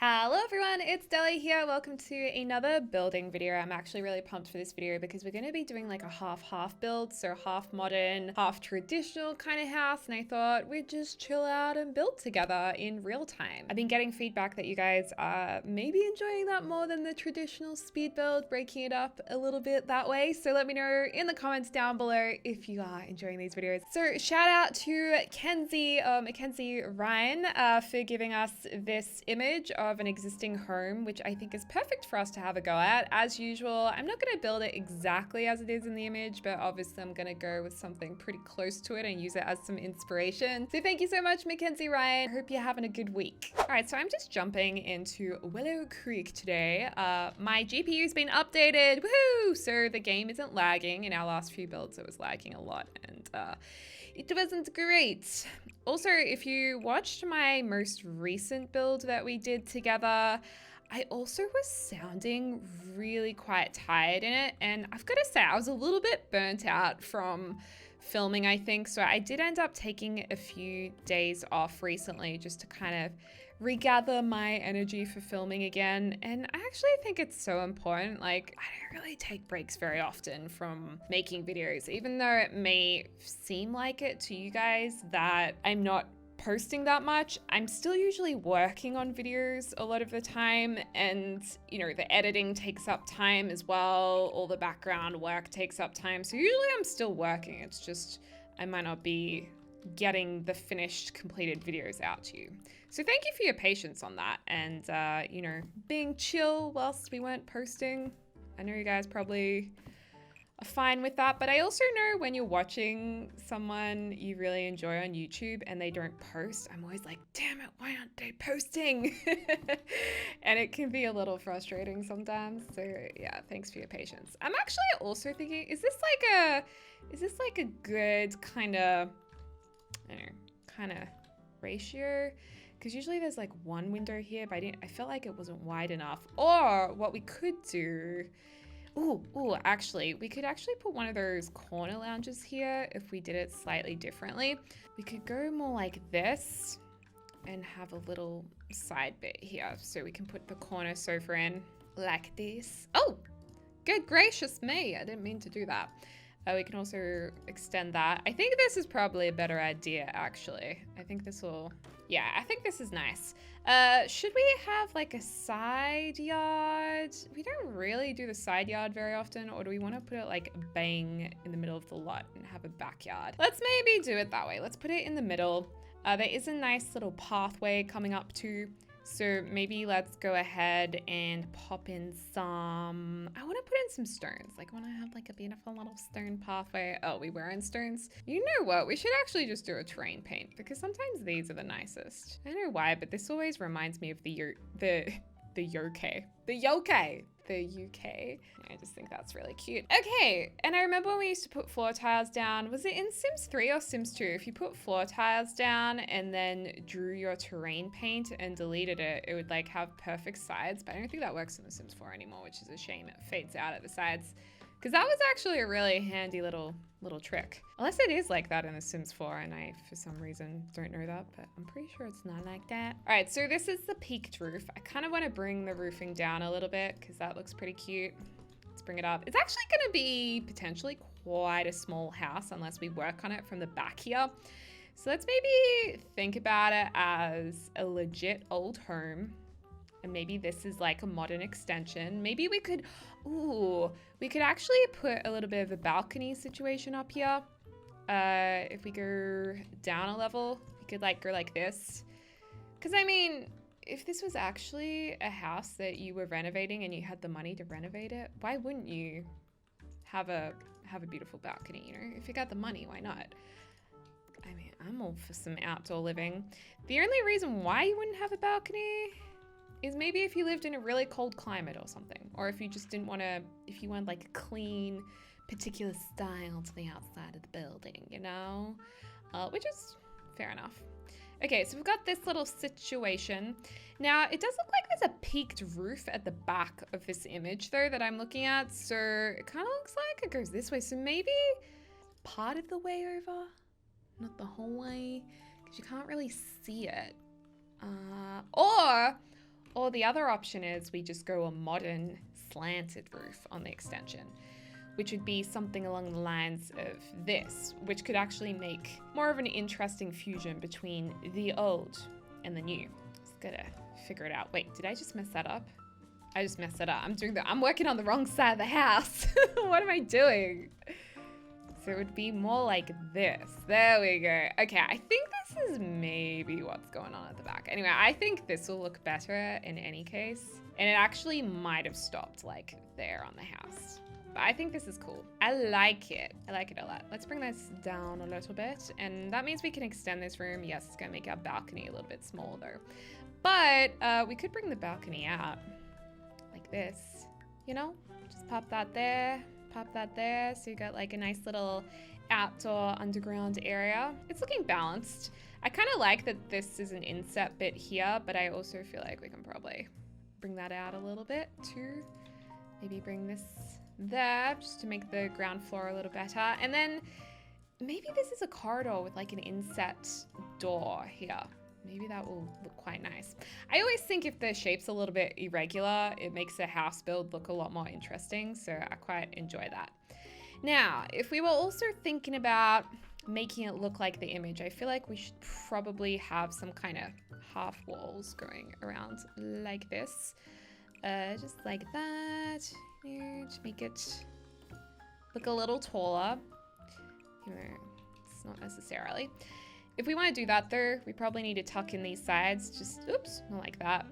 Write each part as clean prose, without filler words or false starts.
Hello everyone, it's Deli here. Welcome to another building video. I'm actually really pumped for this video because we're going to be doing like a half-half build, so half modern, half traditional kind of house, and I thought we'd just chill out and build together in real time. I've been getting feedback that you guys are maybe enjoying that more than the traditional speed build, breaking it up a little bit that way, so let me know in the comments down below if you are enjoying these videos. So shout out to Mackenzie Ryan for giving us this image of an existing home, which I think is perfect for us to have a go at. As usual, I'm not going to build it exactly as it is in the image, but obviously I'm going to go with something pretty close to it and use it as some inspiration. So thank you so much, Mackenzie Ryan. Hope you're having a good week. All right, so I'm just jumping into Willow Creek today. My GPU's been updated, woohoo! So the game isn't lagging. In our last few builds, it was lagging a lot, and it wasn't great. Also, if you watched my most recent build that we did together, I also was sounding really quite tired in it. And I've got to say, I was a little bit burnt out from filming, I think. So I did end up taking a few days off recently just to kind of regather my energy for filming again. And I actually think it's so important. Like, I don't really take breaks very often from making videos, even though it may seem like it to you guys that I'm not posting that much. I'm still usually working on videos a lot of the time, and you know, the editing takes up time as well. All the background work takes up time. So usually I'm still working. It's just I might not be getting the finished completed videos out to you. So thank you for your patience on that, and you know, being chill whilst we weren't posting. I know you guys probably are fine with that, but I also know when you're watching someone you really enjoy on YouTube and they don't post, I'm always like, damn it, why aren't they posting? And it can be a little frustrating sometimes. So yeah, thanks for your patience. I'm actually also thinking, is this like a good kind of, I don't know, kind of ratio? Because usually there's like one window here, but I felt like it wasn't wide enough. Or what we could do, actually, we could actually put one of those corner lounges here if we did it slightly differently. We could go more like this and have a little side bit here. So we can put the corner sofa in like this. Oh, good gracious me. I didn't mean to do that. We can also extend that. I think this is probably a better idea, actually. I think this will, yeah, I think this is nice. Should we have like a side yard? We don't really do the side yard very often, or do we want to put it like bang in the middle of the lot and have a backyard? Let's maybe do it that way. Let's put it in the middle. There is a nice little pathway coming up to, so maybe let's go ahead and pop in some, I want to put in some stones. Like, I want to have like a beautiful little stone pathway. Oh, we were in stones. You know what? We should actually just do a terrain paint, because sometimes these are the nicest. I don't know why, but this always reminds me of the yokai. I just think that's really cute. Okay, and I remember when we used to put floor tiles down. Was it in Sims 3 or Sims 2? If you put floor tiles down and then drew your terrain paint and deleted it, it would like have perfect sides. But I don't think that works in the Sims 4 anymore, which is a shame. It fades out at the sides. Because that was actually a really handy little trick. Unless it is like that in The Sims 4, and I, for some reason, don't know that, but I'm pretty sure it's not like that. All right, so this is the peaked roof. I kind of want to bring the roofing down a little bit because that looks pretty cute. Let's bring it up. It's actually going to be potentially quite a small house unless we work on it from the back here. So let's maybe think about it as a legit old home. And maybe this is like a modern extension. Maybe we could, we could actually put a little bit of a balcony situation up here. If we go down a level, we could like go like this. Because I mean, if this was actually a house that you were renovating and you had the money to renovate it, why wouldn't you have a beautiful balcony, you know? If you got the money, why not? I mean, I'm all for some outdoor living. The only reason why you wouldn't have a balcony is maybe if you lived in a really cold climate or something, or if you just didn't want to, if you wanted like a clean, particular style to the outside of the building, you know? Which is fair enough. Okay, so we've got this little situation. Now, it does look like there's a peaked roof at the back of this image though that I'm looking at, so it kind of looks like it goes this way, so maybe part of the way over, not the whole way, because you can't really see it. Or Or the other option is we just go a modern slanted roof on the extension, which would be something along the lines of this, which could actually make more of an interesting fusion between the old and the new. Just gotta figure it out. Wait, did I just mess that up? I just messed it up. I'm working on the wrong side of the house. What am I doing? So it would be more like this. There we go. Okay, I think this is maybe what's going on at the back. Anyway, I think this will look better in any case. And it actually might have stopped like there on the house. But I think this is cool. I like it. I like it a lot. Let's bring this down a little bit. And that means we can extend this room. Yes, it's gonna make our balcony a little bit smaller though. But we could bring the balcony out like this, you know? Just pop that there, pop that there. So you got like a nice little outdoor underground area. It's looking balanced. I kind of like that this is an inset bit here, but I also feel like we can probably bring that out a little bit too. Maybe bring this there just to make the ground floor a little better. And then maybe this is a corridor with like an inset door here. Maybe that will look quite nice. I always think if the shape's a little bit irregular, it makes a house build look a lot more interesting. So I quite enjoy that. Now, if we were also thinking about making it look like the image, I feel like we should probably have some kind of half walls going around like this. Just like that, here, to make it look a little taller. It's not necessarily. If we want to do that though, we probably need to tuck in these sides, just, oops, not like that.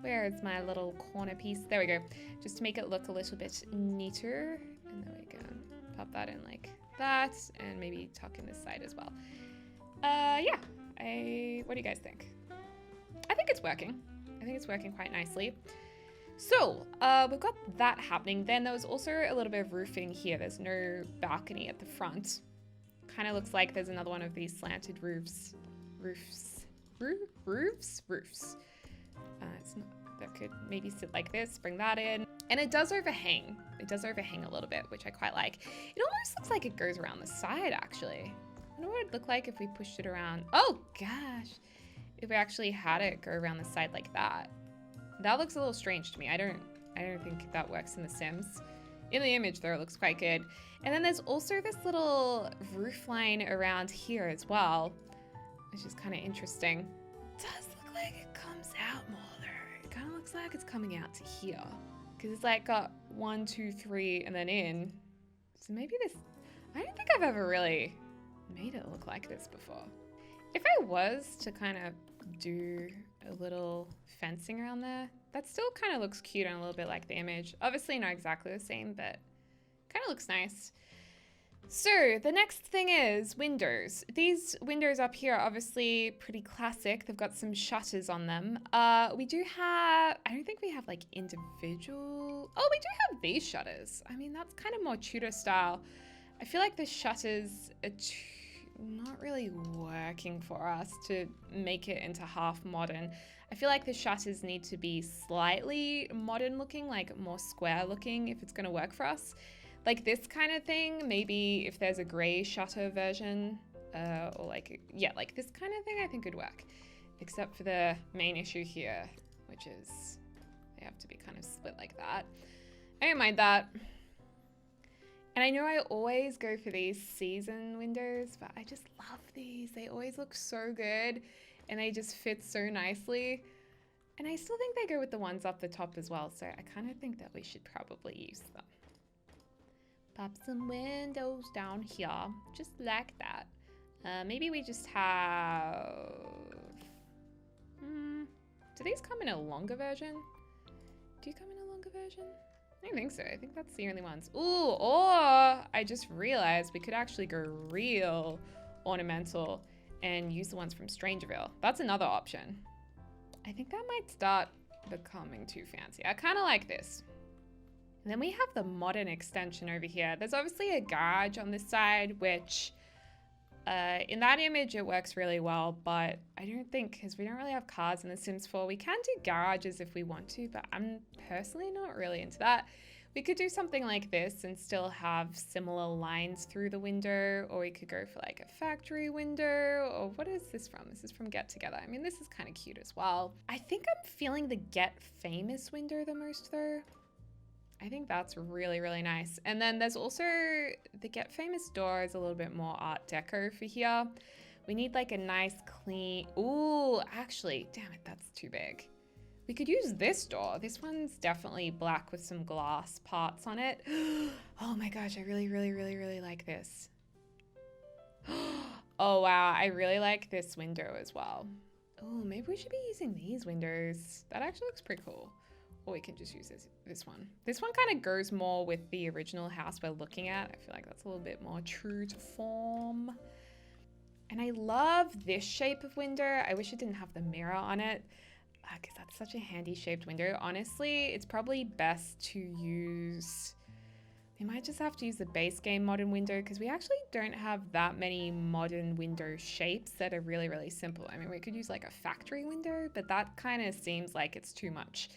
Where is my little corner piece? There we go. Just to make it look a little bit neater. And there we go. Pop that in like that, and maybe tuck in this side as well. Yeah, what do you guys think? I think it's working. I think it's working quite nicely. So, we've got that happening. Then there was also a little bit of roofing here. There's no balcony at the front. Kind of looks like there's another one of these slanted roofs. It's not, that could maybe sit like this, bring that in. And it does overhang. It does overhang a little bit, which I quite like. It almost looks like it goes around the side, actually. I wonder what it'd look like if we pushed it around. Oh, gosh. If we actually had it go around the side like that. That looks a little strange to me. I don't think that works in The Sims. In the image, though, it looks quite good. And then there's also this little roof line around here as well, which is kind of interesting. It does look like it comes out more, though. It kind of looks like it's coming out to here. Because it's like got 1, 2, 3, and then in. So maybe this... I don't think I've ever really made it look like this before. If I was to kind of do a little fencing around there, that still kind of looks cute and a little bit like the image. Obviously not exactly the same, but kind of looks nice. So the next thing is windows. These windows up here are obviously pretty classic. They've got some shutters on them. We do have, I don't think we have like individual, oh, we do have these shutters. I mean, that's kind of more Tudor style. I feel like the shutters are not really working for us to make it into half modern. I feel like the shutters need to be slightly modern looking, like more square looking if it's going to work for us. Like this kind of thing, maybe if there's a gray shutter version, or like, yeah, like this kind of thing I think would work. Except for the main issue here, which is they have to be kind of split like that. I don't mind that. And I know I always go for these season windows, but I just love these. They always look so good and they just fit so nicely. And I still think they go with the ones up the top as well. So I kind of think that we should probably use them. Pop some windows down here, just like that. Maybe we just have... do these come in a longer version? Do you come in a longer version? I don't think so. I think that's the only ones. Ooh, or I just realized we could actually go real ornamental and use the ones from Strangerville. That's another option. I think that might start becoming too fancy. I kind of like this. And then we have the modern extension over here. There's obviously a garage on this side, which in that image it works really well, but I don't think, because we don't really have cars in The Sims 4, we can do garages if we want to, but I'm personally not really into that. We could do something like this and still have similar lines through the window, or we could go for like a factory window, or what is this from? This is from Get Together. I mean, this is kind of cute as well. I think I'm feeling the Get Famous window the most though. I think that's really, really nice. And then there's also the Get Famous door is a little bit more Art Deco for here. We need like a nice clean, ooh, actually, damn it, that's too big. We could use this door. This one's definitely black with some glass parts on it. Oh my gosh, I really, really, really, really like this. Oh wow, I really like this window as well. Oh, maybe we should be using these windows. That actually looks pretty cool. Or we can just use this one. This one kind of goes more with the original house we're looking at. I feel like that's a little bit more true to form. And I love this shape of window. I wish it didn't have the mirror on it, because that's such a handy shaped window. Honestly, it's probably best to use, we might just have to use the base game modern window, because we actually don't have that many modern window shapes that are really, really simple. I mean, we could use like a factory window, but that kind of seems like it's too much.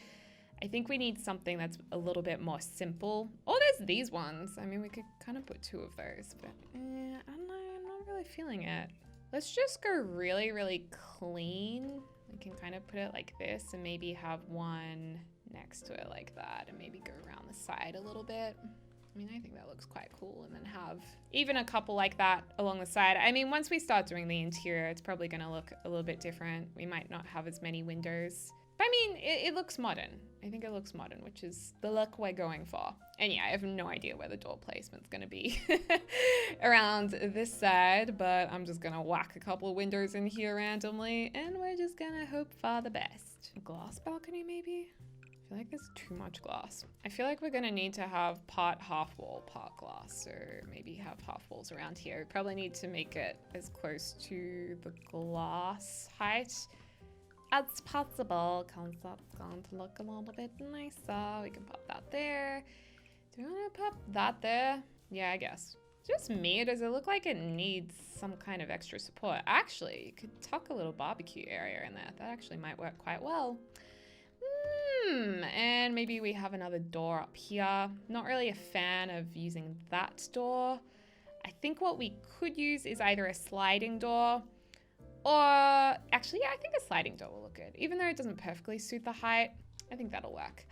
I think we need something that's a little bit more simple. Oh, there's these ones. I mean, we could kind of put two of those, but I don't know, I'm not really feeling it. Let's just go really, really clean. We can kind of put it like this and maybe have one next to it like that, and maybe go around the side a little bit. I mean, I think that looks quite cool. And then have even a couple like that along the side. I mean, once we start doing the interior, it's probably gonna look a little bit different. We might not have as many windows. But I mean, it looks modern. I think it looks modern, which is the look we're going for. And yeah, I have no idea where the door placement's gonna be around this side, but I'm just gonna whack a couple of windows in here randomly, and we're just gonna hope for the best. A glass balcony, maybe? I feel like there's too much glass. I feel like we're gonna need to have part half wall, part glass, or maybe have half walls around here. We probably need to make it as close to the glass height as possible, because that's going to look a little bit nicer. We can pop that there. Do we want to pop that there? Yeah, I guess. Just me, does it look like it needs some kind of extra support? Actually, you could tuck a little barbecue area in there. That actually might work quite well. And maybe we have another door up here. Not really a fan of using that door. I think what we could use is either a sliding door, or actually, yeah, I think a sliding door will look good. Even though it doesn't perfectly suit the height, I think that'll work.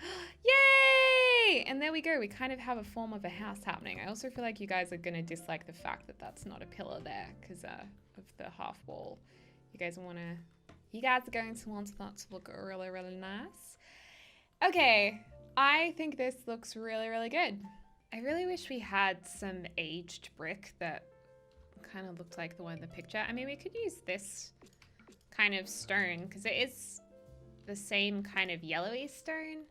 Yay! And there we go. We kind of have a form of a house happening. I also feel like you guys are going to dislike the fact that that's not a pillar there because of the half wall. You guys are going to want that to look really, really nice. Okay, I think this looks really, really good. I really wish we had some aged brick that kind of looked like the one in the picture. I mean, we could use this kind of stone because it is the same kind of yellowy stone,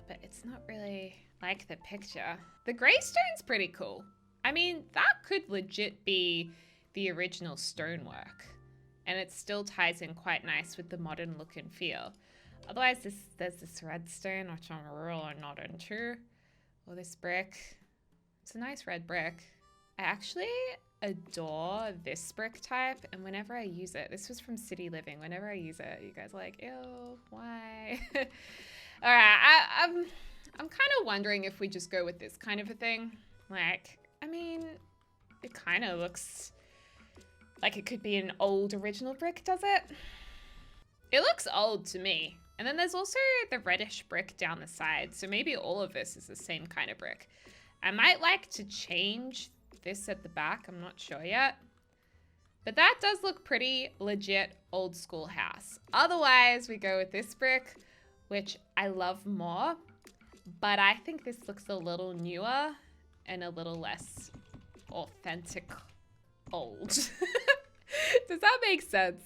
but it's not really like the picture. The gray stone's pretty cool. I mean, that could legit be the original stonework, and it still ties in quite nice with the modern look and feel. Otherwise, there's this red stone, which I'm really not into. Or this brick. It's a nice red brick. I actually adore this brick type, and whenever I use it, this was from City Living, whenever I use it, you guys are like, ew, why? All right, I'm kind of wondering if we just go with this kind of a thing. Like, I mean, it kind of looks like it could be an old original brick, does it? It looks old to me. And then there's also the reddish brick down the side, so maybe all of this is the same kind of brick. I might like to change this at the back, I'm not sure yet. But that does look pretty legit old school house. Otherwise, we go with this brick, which I love more, but I think this looks a little newer and a little less authentic old. Does that make sense?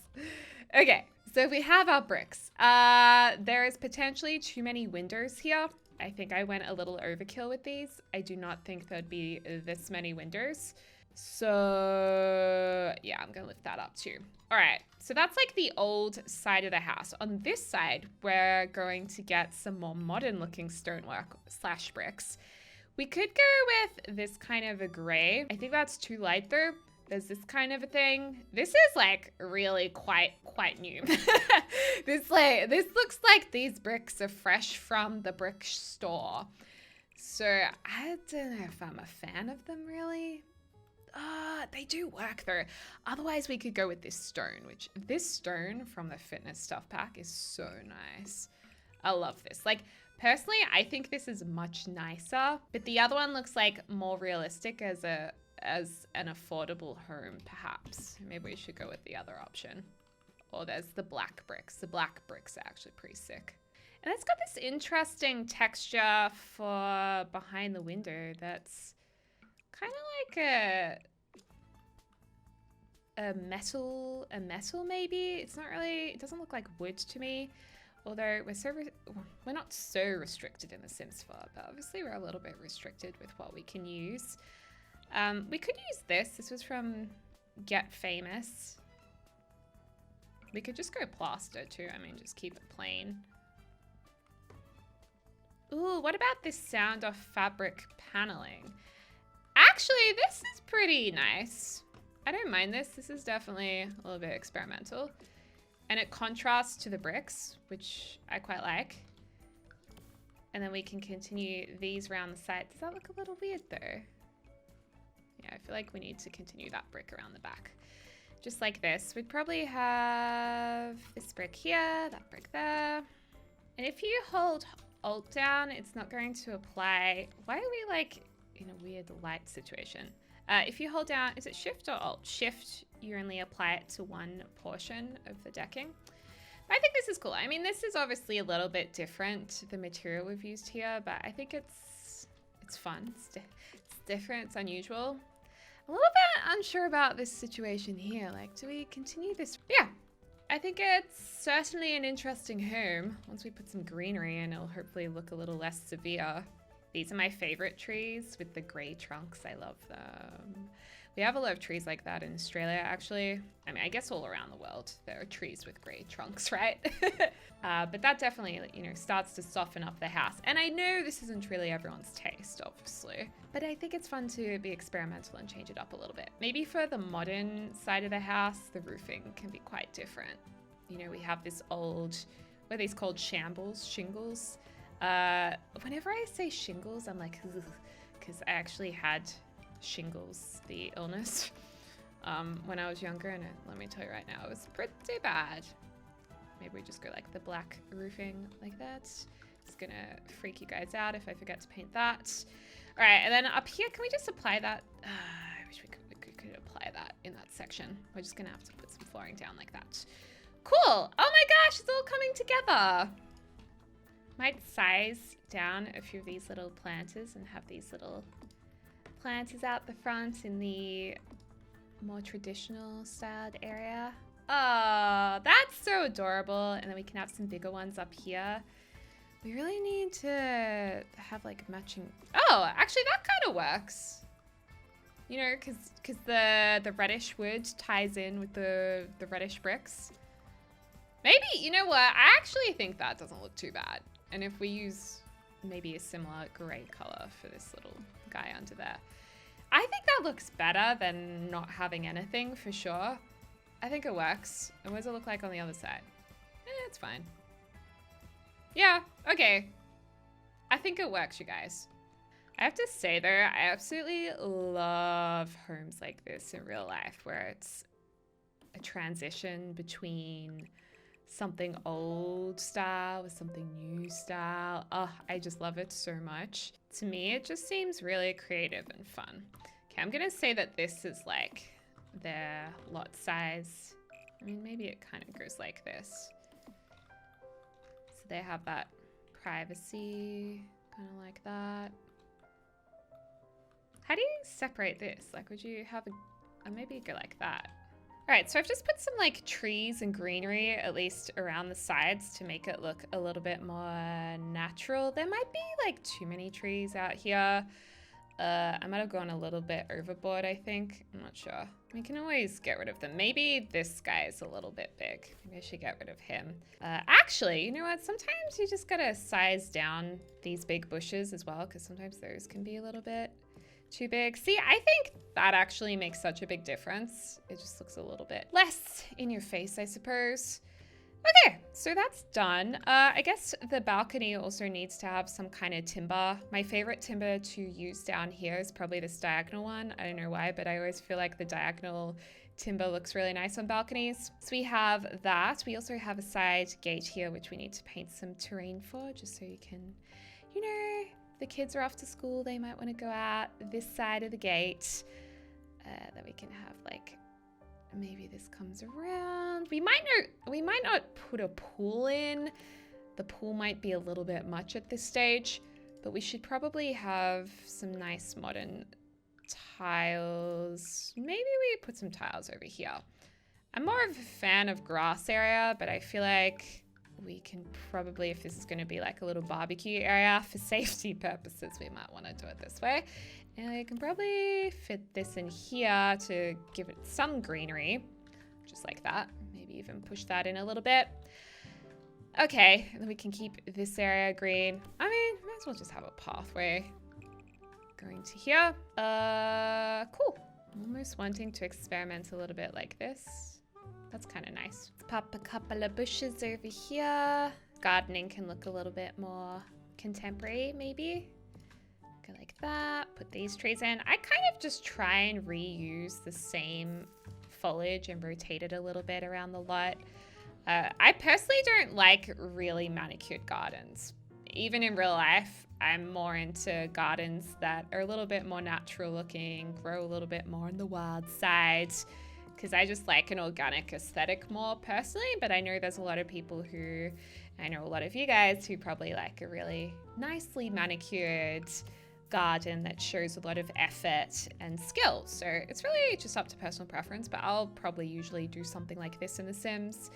Okay, so we have our bricks. There is potentially too many windows here. I think I went a little overkill with these. I do not think there'd be this many windows. So yeah, I'm gonna lift that up too. All right, so that's like the old side of the house. On this side, we're going to get some more modern looking stonework / bricks. We could go with this kind of a gray. I think that's too light though. There's this kind of a thing. This is like really quite new. This looks like these bricks are fresh from the brick store. So I don't know if I'm a fan of them really. They do work though. Otherwise we could go with this stone, which this stone from the fitness stuff pack is so nice. I love this. Like personally, I think this is much nicer, but the other one looks like more realistic as an affordable home perhaps. Maybe we should go with the other option. Or there's the black bricks. The black bricks are actually pretty sick. And it's got this interesting texture for behind the window that's kind of like a metal maybe. It's not really, it doesn't look like wood to me. Although we're not so restricted in the Sims 4, but obviously we're a little bit restricted with what we can use. We could use this. This was from Get Famous. We could just go plaster too. I mean, just keep it plain. Ooh, what about this sound of fabric paneling? Actually, this is pretty nice. I don't mind this. This is definitely a little bit experimental. And it contrasts to the bricks, which I quite like. And then we can continue these around the side. Does that look a little weird though? Yeah, I feel like we need to continue that brick around the back. Just like this. We'd probably have this brick here, that brick there. And if you hold Alt down, it's not going to apply. Why are we like in a weird light situation? If you hold down, is it Shift or Alt? Shift, you only apply it to one portion of the decking. But I think this is cool. I mean, this is obviously a little bit different, the material we've used here, but I think it's fun. It's different, it's unusual. A little bit unsure about this situation here. Like, do we continue this? Yeah, I think it's certainly an interesting home. Once we put some greenery in, it'll hopefully look a little less severe. These are my favorite trees with the gray trunks. I love them. We have a lot of trees like that in Australia, actually. I mean, I guess all around the world, there are trees with gray trunks, right? But that definitely, you know, starts to soften up the house. And I know this isn't really everyone's taste, obviously, but I think it's fun to be experimental and change it up a little bit. Maybe for the modern side of the house, the roofing can be quite different. You know, we have this old, what are these called? Shingles. Whenever I say shingles, I'm like, because I actually had shingles, the illness, when I was younger, and let me tell you right now, it was pretty bad. Maybe we just go like the black roofing like that. It's gonna freak you guys out if I forget to paint that. All right, and then up here, can we just apply that? I wish we could apply that in that section. We're just gonna have to put some flooring down like that. Cool. Oh my gosh, it's all coming together. Might size down a few of these little planters and have these little planters out the front in the more traditional styled area. Oh, that's so adorable. And then we can have some bigger ones up here. We really need to have like matching. Oh, actually that kind of works. You know, because the reddish wood ties in with the reddish bricks. Maybe, you know what? I actually think that doesn't look too bad. And if we use maybe a similar gray color for this little guy under there, I think that looks better than not having anything for sure. I think it works. And what does it look like on the other side? It's fine. Yeah, okay. I think it works, you guys. I have to say though, I absolutely love homes like this in real life where it's a transition between something old style with something new style. Oh, I just love it so much. To me, it just seems really creative and fun. Okay, I'm gonna say that this is like their lot size. I mean, maybe it kind of goes like this. So they have that privacy, kind of like that. How do you separate this? Like, would you have maybe go like that? All right, so I've just put some like trees and greenery, at least around the sides, to make it look a little bit more natural. There might be like too many trees out here. I might have gone a little bit overboard, I think. I'm not sure. We can always get rid of them. Maybe this guy is a little bit big. Maybe I should get rid of him. Actually, you know what? Sometimes you just gotta size down these big bushes as well, because sometimes those can be a little bit too big. See, I think that actually makes such a big difference. It just looks a little bit less in your face, I suppose. Okay, so that's done. I guess the balcony also needs to have some kind of timber. My favorite timber to use down here is probably this diagonal one. I don't know why, but I always feel like the diagonal timber looks really nice on balconies. So we have that. We also have a side gate here, which we need to paint some terrain for, just so you can, you know, the kids are off to school. They might want to go out this side of the gate. Then we can have like, maybe this comes around. We might not put a pool in. The pool might be a little bit much at this stage, but we should probably have some nice modern tiles. Maybe we put some tiles over here. I'm more of a fan of grass area, but I feel like we can probably, if this is going to be like a little barbecue area for safety purposes, we might want to do it this way. And I can probably fit this in here to give it some greenery, just like that. Maybe even push that in a little bit. Okay, and then we can keep this area green. I mean, might as well just have a pathway going to here. Cool. Almost wanting to experiment a little bit like this. That's kind of nice. Let's pop a couple of bushes over here. Gardening can look a little bit more contemporary, maybe. Go like that. Put these trees in. I kind of just try and reuse the same foliage and rotate it a little bit around the lot. I personally don't like really manicured gardens. Even in real life, I'm more into gardens that are a little bit more natural looking, grow a little bit more on the wild side, because I just like an organic aesthetic more personally. But I know there's a lot of people who, I know a lot of you guys who probably like a really nicely manicured garden that shows a lot of effort and skill. So it's really just up to personal preference, but I'll probably usually do something like this in The Sims.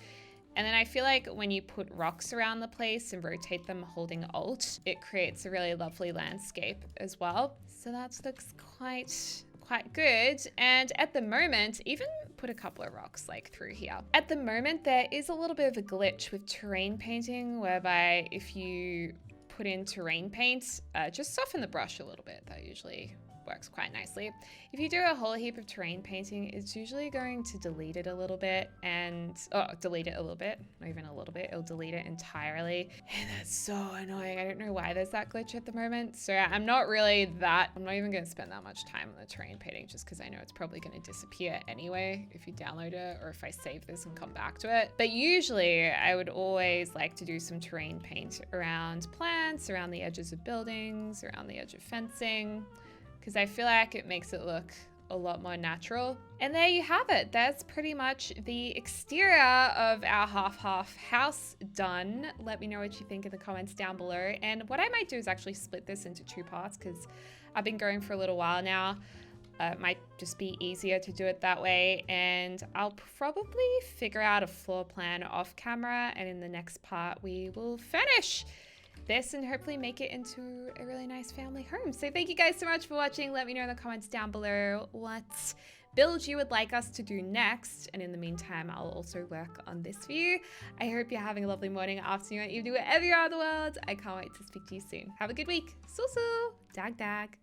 And then I feel like when you put rocks around the place and rotate them holding Alt, it creates a really lovely landscape as well. So that looks quite good. And at the moment, even put a couple of rocks like through here. At the moment, there is a little bit of a glitch with terrain painting, whereby if you put in terrain paint, just soften the brush a little bit. That usually works quite nicely. If you do a whole heap of terrain painting, it's usually going to delete it a little bit and, delete it a little bit, not even a little bit, it'll delete it entirely. And that's so annoying. I don't know why there's that glitch at the moment. So I'm not even going to spend that much time on the terrain painting, just because I know it's probably going to disappear anyway if you download it or if I save this and come back to it. But usually I would always like to do some terrain paint around plants, around the edges of buildings, around the edge of fencing, because I feel like it makes it look a lot more natural. And there you have it. That's pretty much the exterior of our half-half house done. Let me know what you think in the comments down below. And what I might do is actually split this into two parts, because I've been going for a little while now. It might just be easier to do it that way. And I'll probably figure out a floor plan off camera, and in the next part we will furnish this and hopefully make it into a really nice family home. So thank you guys so much for watching. Let me know in the comments down below what build you would like us to do next. And in the meantime, I'll also work on this for you. I hope you're having a lovely morning, afternoon, evening, wherever you are in the world. I can't wait to speak to you soon. Have a good week. So, dag dag.